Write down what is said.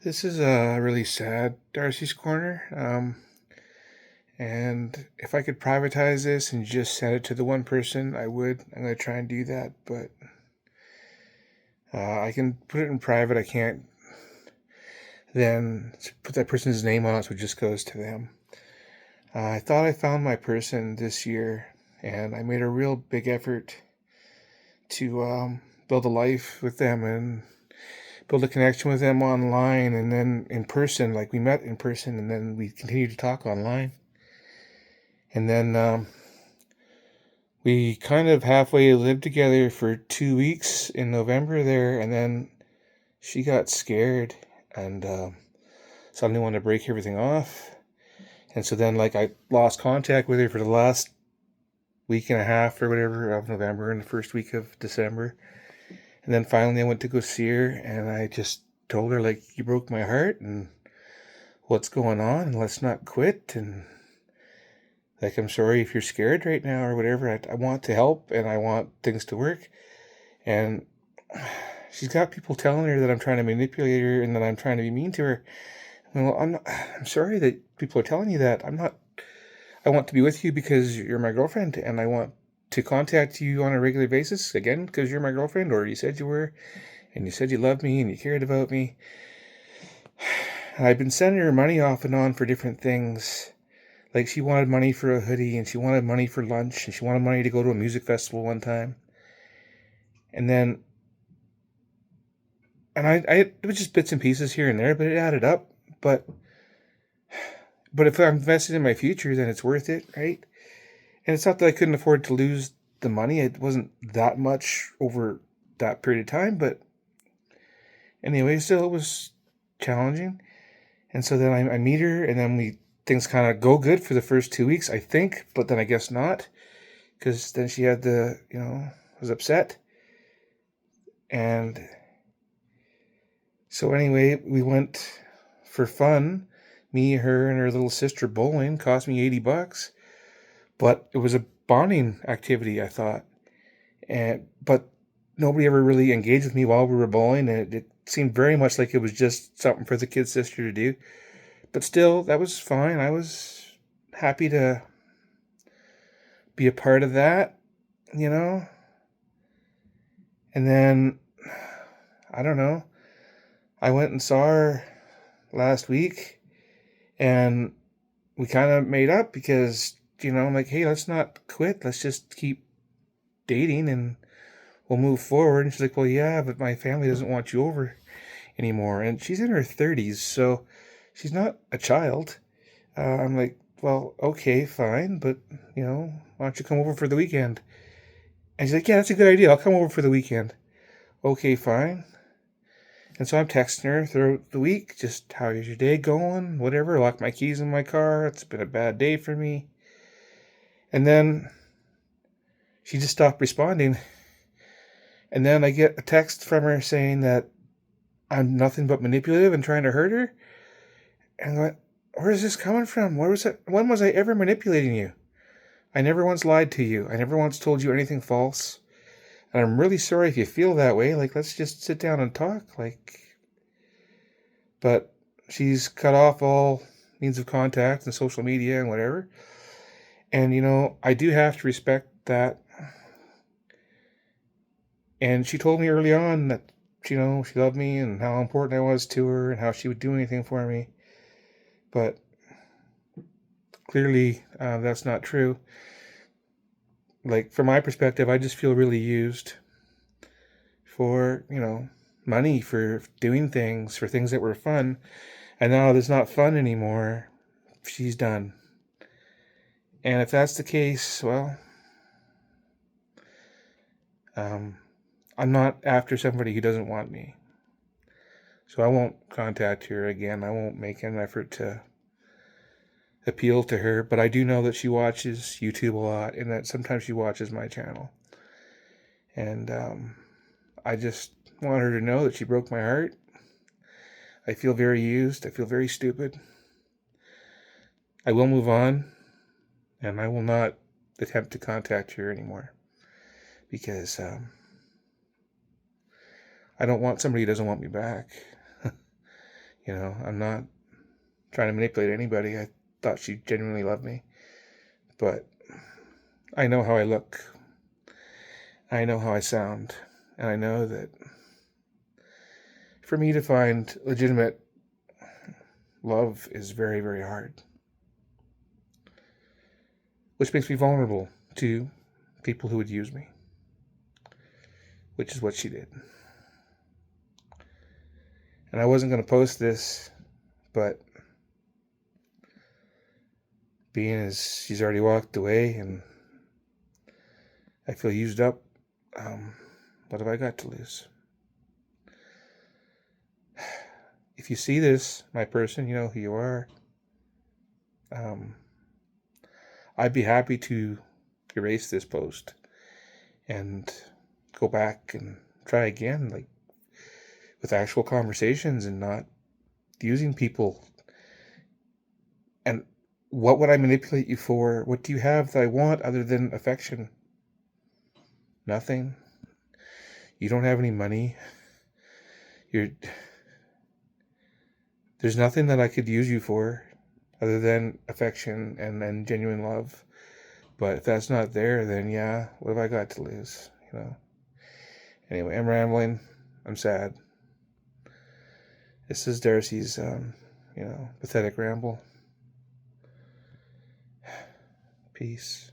This is really sad, Darcy's Corner. And if I could privatize this and just send it to the one person, I would. I'm going to try and do that, but I can put it in private. I can't then put that person's name on it so it just goes to them. I thought I found my person this year, and I made a real big effort to build a life with them and build a connection with them online and then in person. Like we met in person and then we continued to talk online. And then we kind of halfway lived together for 2 weeks in November there, and then she got scared and suddenly wanted to break everything off. And so then, like, I lost contact with her for the last week and a half or whatever of November and the first week of December. And then finally, I went to go see her, and I just told her, like, you broke my heart, and what's going on, and let's not quit, and like, I'm sorry if you're scared right now or whatever. I want to help and I want things to work. And she's got people telling her that I'm trying to manipulate her and that I'm trying to be mean to her. Well, I'm sorry that people are telling you that. I'm not. I want to be with you because you're my girlfriend, and I want to contact you on a regular basis again because you're my girlfriend, or you said you were, and you said you loved me and you cared about me. And I've been sending her money off and on for different things. Like, she wanted money for a hoodie, and she wanted money for lunch, and she wanted money to go to a music festival one time. And then, it was just bits and pieces here and there, but it added up. But if I'm invested in my future, then it's worth it, right? And it's not that I couldn't afford to lose the money. It wasn't that much over that period of time, but anyway, still it was challenging. And so then I meet her, and then things kind of go good for the first 2 weeks, I think, but then I guess not, because then she had was upset. And so anyway, we went for fun. Me, her, and her little sister bowling. Cost me $80, but it was a bonding activity, I thought. But nobody ever really engaged with me while we were bowling, and it seemed very much like it was just something for the kid sister to do. But still, that was fine. I was happy to be a part of that, you know? And then, I don't know, I went and saw her last week, and we kind of made up because, I'm like, hey, let's not quit. Let's just keep dating and we'll move forward. And she's like, well, yeah, but my family doesn't want you over anymore. And she's in her 30s, so she's not a child. I'm like, well, okay, fine, but, why don't you come over for the weekend? And she's like, yeah, that's a good idea. I'll come over for the weekend. Okay, fine. And so I'm texting her throughout the week, just how is your day going? Whatever. I locked my keys in my car. It's been a bad day for me. And then she just stopped responding. And then I get a text from her saying that I'm nothing but manipulative and trying to hurt her. And I'm like, where is this coming from? When was I ever manipulating you? I never once lied to you. I never once told you anything false. And I'm really sorry if you feel that way. Like, let's just sit down and talk. But she's cut off all means of contact and social media and whatever. And, I do have to respect that. And she told me early on that, she loved me and how important I was to her and how she would do anything for me. But clearly, that's not true. Like, from my perspective, I just feel really used for, money, for doing things, for things that were fun. And now it's not fun anymore. She's done. And if that's the case, well, I'm not after somebody who doesn't want me. So I won't contact her again. I won't make an effort to appeal to her. But I do know that she watches YouTube a lot and that sometimes she watches my channel. And I just want her to know that she broke my heart. I feel very used. I feel very stupid. I will move on. And I will not attempt to contact her anymore. Because I don't want somebody who doesn't want me back. I'm not trying to manipulate anybody. I thought she genuinely loved me. But I know how I look. I know how I sound. And I know that for me to find legitimate love is very, very hard. Which makes me vulnerable to people who would use me. Which is what she did. And I wasn't going to post this, but being as she's already walked away and I feel used up, what have I got to lose? If you see this, my person, you know who you are. I'd be happy to erase this post and go back and try again, like with actual conversations and not using people. And what would I manipulate you for? What do you have that I want other than affection? Nothing. You don't have any money. There's nothing that I could use you for other than affection and genuine love. But if that's not there, then yeah, what have I got to lose? Anyway, I'm rambling. I'm sad. This is Darci's, pathetic ramble. Peace.